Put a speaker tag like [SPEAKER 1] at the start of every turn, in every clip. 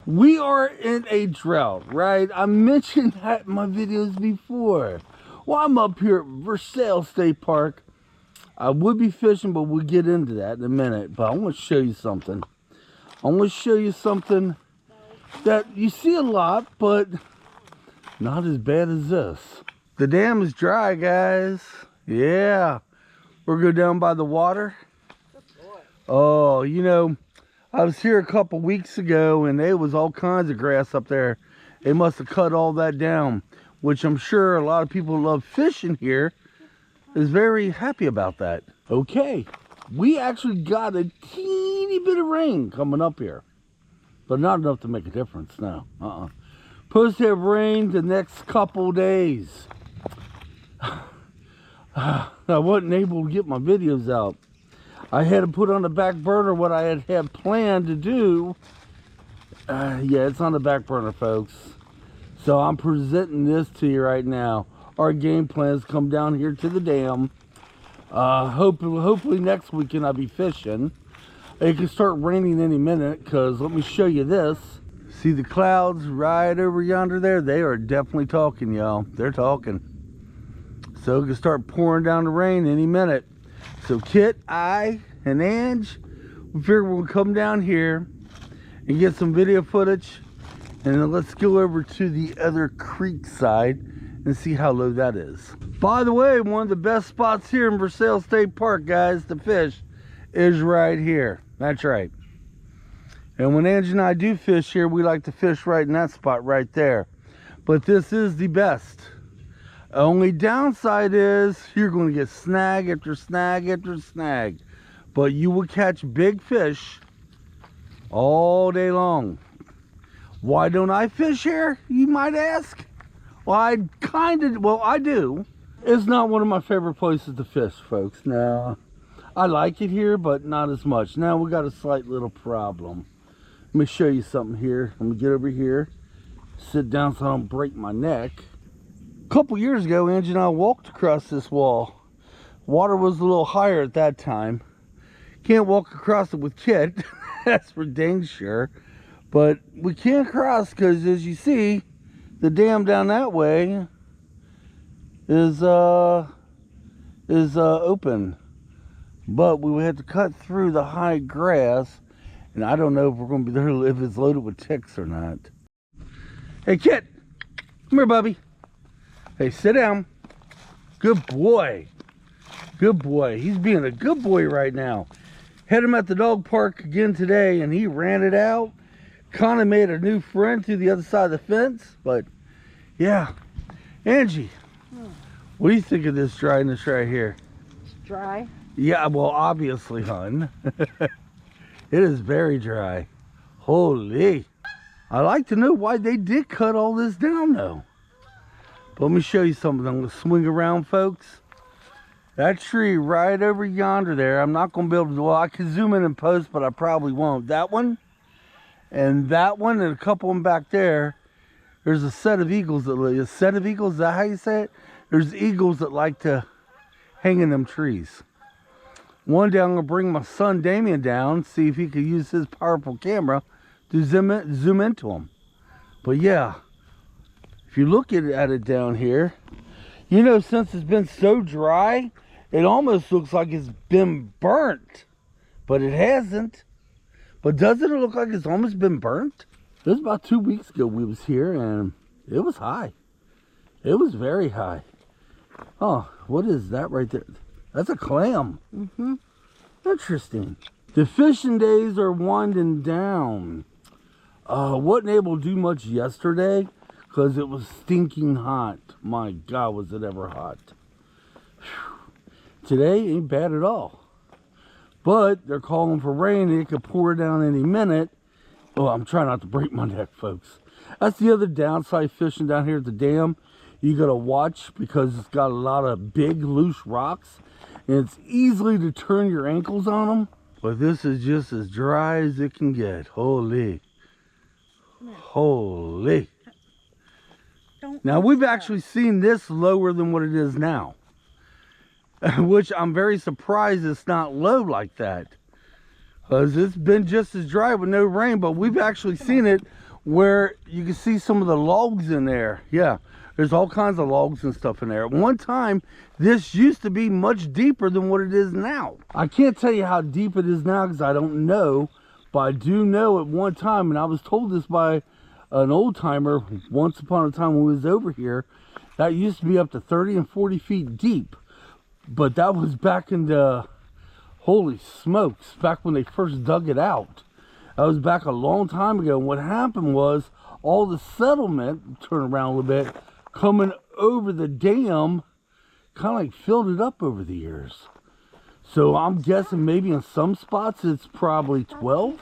[SPEAKER 1] We are in a drought, right? I mentioned that in my videos before. Well, I'm up here at Versailles State Park. I would be fishing, but we'll get into that in a minute. But I want to show you something. I want to show you something that you see a lot, but not as bad as this. The dam is dry, guys. Yeah. We're going down by the water. Oh, you know, I was here a couple weeks ago and there was all kinds of grass up there. They must have cut all that down, which I'm sure a lot of people who love fishing here is very happy about that. Okay, we actually got a teeny bit of rain coming up here, but not enough to make a difference. No, supposed to have rain the next couple days. I wasn't able to get my videos out. I had to put on the back burner what I had planned to do. Yeah, it's on the back burner, folks. So I'm presenting this to you right now. Our game plan is to come down here to the dam. Hopefully next weekend I'll be fishing. It can start raining any minute, because let me show you this. See the clouds right over yonder there? They are definitely talking, y'all. They're talking. So it can start pouring down the rain any minute. So Kitt, I, and Angie, we figure we'll come down here and get some video footage. And then let's go over to the other creek side and see how low that is. By the way, one of the best spots here in Versailles State Park, guys, to fish is right here. That's right. And when Angie and I do fish here, we like to fish right in that spot right there. But this is the best. Only downside is you're going to get snag after snag after snag. But you will catch big fish all day long. Why don't I fish here, you might ask? Well, I do. It's not one of my favorite places to fish, folks. No, I like it here, but not as much. Now we got a slight little problem. Let me show you something here. Let me get over here, sit down so I don't break my neck. A couple years ago, Angie and I walked across this wall. Water was a little higher at that time. Can't walk across it with Kitt. That's for dang sure. But we can't cross because, as you see, the dam down that way is open. But we would have to cut through the high grass, and I don't know if we're going to be there, if it's loaded with ticks or not. Hey, Kitt, come here, Bubby. Hey, sit down. Good boy. Good boy. He's being a good boy right now. Had him at the dog park again today, and he ran it out. Kind of made a new friend to the other side of the fence. But, yeah. Angie, what do you think of this dryness right here?
[SPEAKER 2] It's dry?
[SPEAKER 1] Yeah, well, obviously, hon. It is very dry. Holy. I'd like to know why they did cut all this down, though. But let me show you something. I'm going to swing around, folks. That tree right over yonder there, I'm not going to be able to, well, I can zoom in and post, but I probably won't. That one, and a couple of them back there, there's a set of eagles is that how you say it? There's eagles that like to hang in them trees. One day I'm going to bring my son Damien down, see if he could use his powerful camera to zoom into them. But yeah, if you look at it down here, you know, since it's been so dry, it almost looks like it's been burnt. But it hasn't. But doesn't it look like it's almost been burnt? It was about 2 weeks ago we was here, and it was high. It was very high. Oh, what is that right there? That's a clam. Mm-hmm. Interesting. The fishing days are winding down. Wasn't able to do much yesterday because it was stinking hot. My God, was it ever hot. Whew. Today ain't bad at all. But they're calling for rain. It could pour down any minute. Oh, I'm trying not to break my neck, folks. That's the other downside fishing down here at the dam. You got to watch because it's got a lot of big, loose rocks. And it's easily to turn your ankles on them. But this is just as dry as it can get. Holy. Holy. Now, we've actually seen this lower than what it is now. Which I'm very surprised it's not low like that. Because it's been just as dry with no rain. But we've actually seen it where you can see some of the logs in there. Yeah, there's all kinds of logs and stuff in there. At one time, this used to be much deeper than what it is now. I can't tell you how deep it is now because I don't know, but I do know at one time, and I was told this by an old timer once upon a time when we was over here, that used to be up to 30 and 40 feet deep. But that was back in the, holy smokes, back when they first dug it out. That was back a long time ago. And what happened was all the settlement, turn around a little bit, coming over the dam, kind of like filled it up over the years. So I'm guessing maybe in some spots it's probably 12,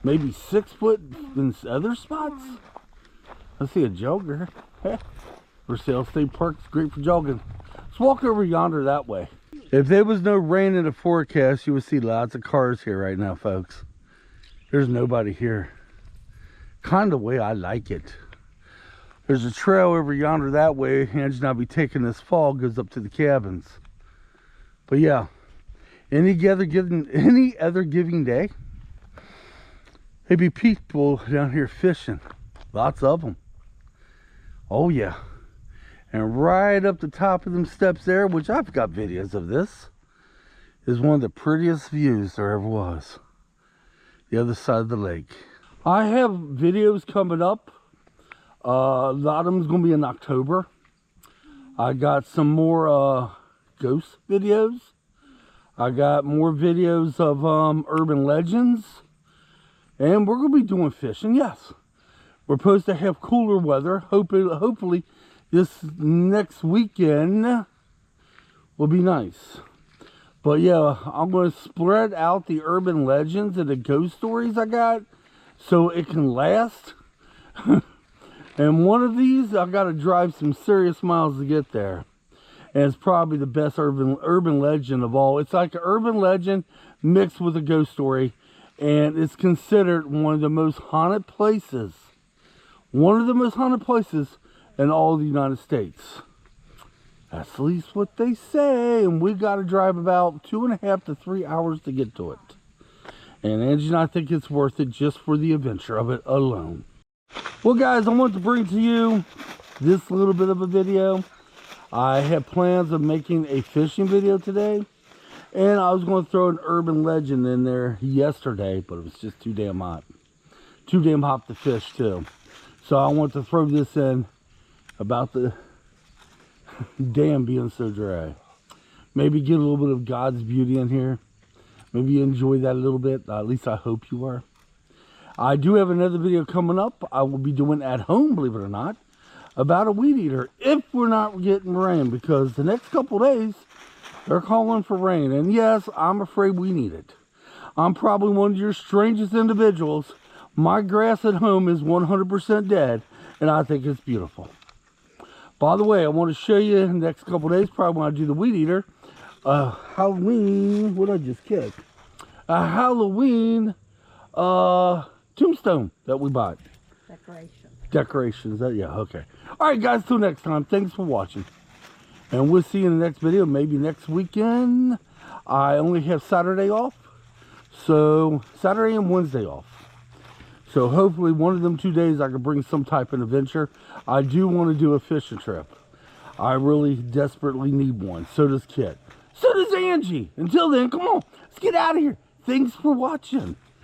[SPEAKER 1] maybe 6 foot in other spots. I see a jogger. Versailles State Park is great for jogging. Let's walk over yonder that way. If there was no rain in the forecast, you would see lots of cars here right now, folks. There's nobody here. Kind of the way I like it. There's a trail over yonder that way. Angie and I'll be taking this fall, goes up to the cabins. But yeah, any other giving day, there'd be people down here fishing. Lots of them. Oh yeah. And right up the top of them steps there, which I've got videos of this, is one of the prettiest views there ever was. The other side of the lake. I have videos coming up. A lot of them is going to be in October. I got some more ghost videos. I got more videos of urban legends. And we're going to be doing fishing, yes. We're supposed to have cooler weather. Hopefully this next weekend will be nice. But yeah, I'm going to spread out the urban legends and the ghost stories I got so it can last. And one of these, I got to drive some serious miles to get there. And it's probably the best urban legend of all. It's like an urban legend mixed with a ghost story. And it's considered one of the most haunted places. One of the most haunted places in all the United States. That's at least what they say. And we got to drive about 2.5 to 3 hours to get to it. And Angie and I think it's worth it just for the adventure of it alone. Well guys, I want to bring to you this little bit of a video. I had plans of making a fishing video today. And I was going to throw an urban legend in there yesterday, but it was just too damn hot. Too damn hot to fish too. So I want to throw this in about the dam being so dry. Maybe get a little bit of God's beauty in here. Maybe you enjoy that a little bit. At least I hope you are. I do have another video coming up. I will be doing at home, believe it or not, about a weed eater. If we're not getting rain, because the next couple days, they're calling for rain. And yes, I'm afraid we need it. I'm probably one of your strangest individuals. My grass at home is 100% dead, and I think it's beautiful. By the way, I want to show you in the next couple days, probably when I do the weed eater, Halloween, what did I just kick? A Halloween tombstone that we bought. Decorations. Yeah, okay. All right, guys, till next time. Thanks for watching. And we'll see you in the next video, maybe next weekend. I only have Saturday off. So, Saturday and Wednesday off. So, hopefully one of them 2 days I can bring some type of adventure. I do want to do a fishing trip. I really desperately need one. So does Kitt. So does Angie. Until then, come on. Let's get out of here. Thanks for watching.